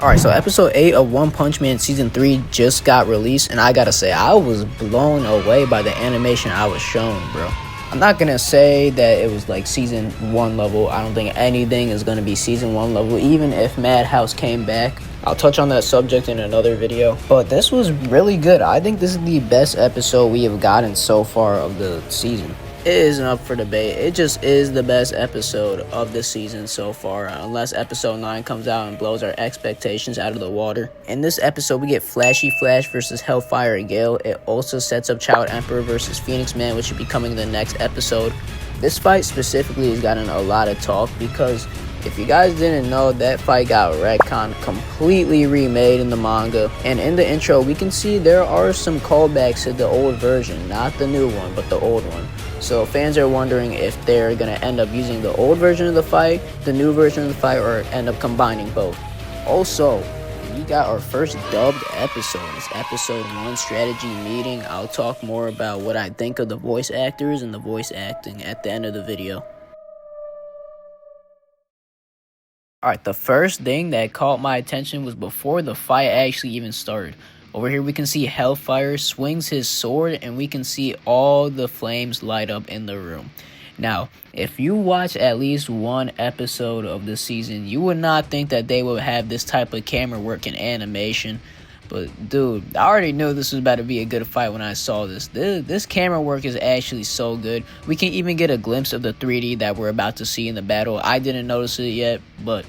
Alright, so episode 8 of One Punch Man season 3 just got released, and I gotta say, I was blown away by the animation I was shown, bro. I'm not gonna say that it was like season 1 level. I don't think anything is gonna be season 1 level, even if Madhouse came back. I'll touch on that subject in another video, but this was really good. I think this is the best episode we have gotten so far of the season. It isn't up for debate. It just is the best episode of the season so far, unless episode 9 comes out and blows our expectations out of the water. In this episode, we get Flashy Flash versus Hellfire Gale. It also sets up Child Emperor versus Phoenix Man, which should be coming in the next episode. This fight specifically has gotten a lot of talk because if you guys didn't know, that fight got retconned, completely remade in the manga. And in the intro, we can see there are some callbacks to the old version, not the new one, but the old one. So fans are wondering if they're going to end up using the old version of the fight, the new version of the fight, or end up combining both. Also, we got our first dubbed episode. It's episode 1 strategy meeting. I'll talk more about what I think of the voice actors and the voice acting at the end of the video. Alright, the first thing that caught my attention was before the fight actually even started. Over here we can see Hellfire swings his sword and we can see all the flames light up in the room. Now, if you watch at least one episode of the season, you would not think that they would have this type of camera work and animation. But dude, I already knew this was about to be a good fight when I saw this. This camera work is actually so good. We can even get a glimpse of the 3D that we're about to see in the battle. I didn't notice it yet, but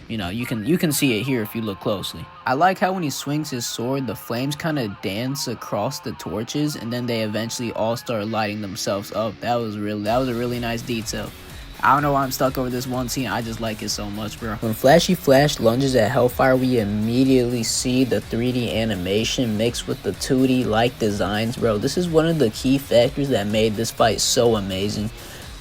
you know, you can see it here if you look closely. I like how when he swings his sword, the flames kind of dance across the torches, and then they eventually all start lighting themselves up. That was a really nice detail. I don't know why I'm stuck over this one scene. I just like it so much, bro. When Flashy Flash lunges at Hellfire, we immediately see the 3D animation mixed with the 2D-like designs, bro. This is one of the key factors that made this fight so amazing.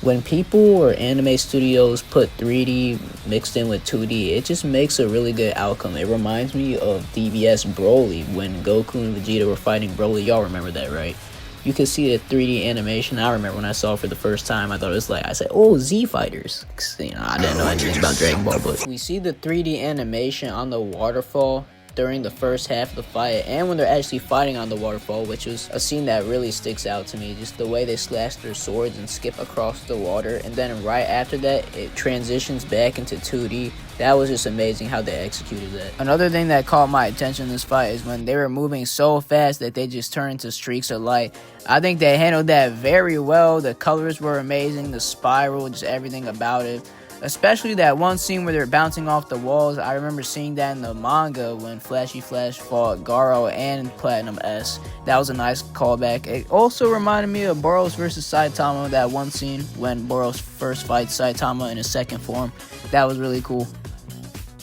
When people or anime studios put 3D mixed in with 2D, it just makes a really good outcome. It reminds me of DBS Broly when Goku and Vegeta were fighting Broly. Y'all remember that, right? You can see the 3D animation. I remember when I saw it for the first time, I thought it was like, I said, oh, Z Fighters. You know, I didn't know anything about Dragon Ball, but we see the 3D animation on the waterfall during the first half of the fight and when they're actually fighting on the waterfall, which was a scene that really sticks out to me. Just the way they slash their swords and skip across the water, and then right after that it transitions back into 2D. That was just amazing how they executed that. Another thing that caught my attention in this fight is when they were moving so fast that they just turned into streaks of light. I think they handled that very well. The colors were amazing, the spiral, just everything about it. Especially that one scene where they're bouncing off the walls. I remember seeing that in the manga when Flashy Flash fought Garo and Platinum S. That was a nice callback. It also reminded me of Boros versus Saitama, that one scene when Boros first fights Saitama in his second form. That was really cool.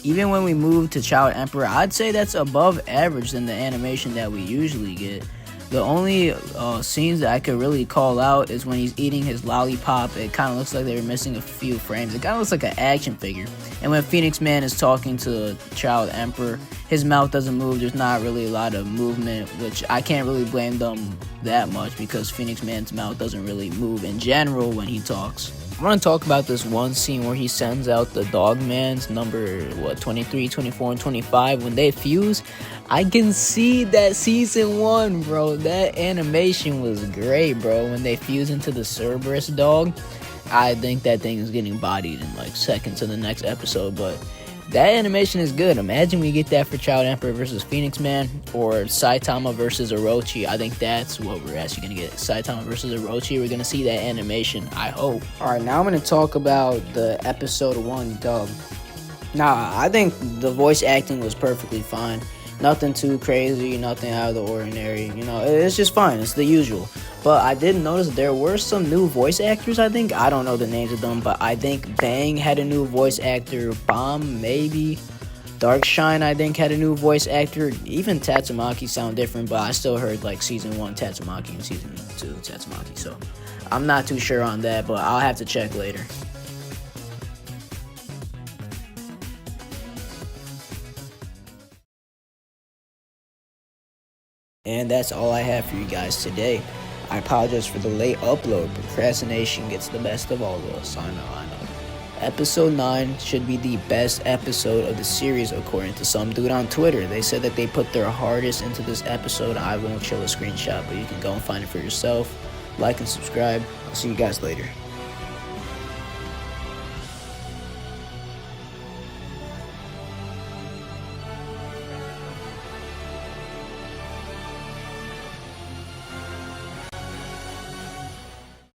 Even when we move to Child Emperor, I'd say that's above average than the animation that we usually get. The only scenes that I could really call out is when he's eating his lollipop. It kind of looks like they were missing a few frames. It kind of looks like an action figure. And when Phoenix Man is talking to Child Emperor, his mouth doesn't move. There's not really a lot of movement, which I can't really blame them that much because Phoenix Man's mouth doesn't really move in general when he talks. I want to talk about this one scene where he sends out the Dogmans, number 23, 24, and 25. When they fuse, I can see that season 1, bro. That animation was great, bro. When they fuse into the Cerberus dog, I think that thing is getting bodied in like seconds of the next episode, but that animation is good. Imagine we get that for Child Emperor versus Phoenix Man or Saitama versus Orochi. I think that's what we're actually going to get. Saitama versus Orochi. We're going to see that animation, I hope. Alright, now I'm going to talk about the episode 1 dub. Nah, I think the voice acting was perfectly fine. Nothing too crazy, nothing out of the ordinary. You know, it's just fine. It's the usual. But I did notice there were some new voice actors, I think. I don't know the names of them, but I think Bang had a new voice actor. Bomb, maybe. Darkshine, I think, had a new voice actor. Even Tatsumaki sound different, but I still heard, like, Season 1 Tatsumaki and Season 2 Tatsumaki. So, I'm not too sure on that, but I'll have to check later. And that's all I have for you guys today. I apologize for the late upload. Procrastination gets the best of all of us. I know. Episode 9 should be the best episode of the series according to some dude on Twitter. They said that they put their hardest into this episode. I won't show a screenshot, but you can go and find it for yourself. Like and subscribe. I'll see you guys later.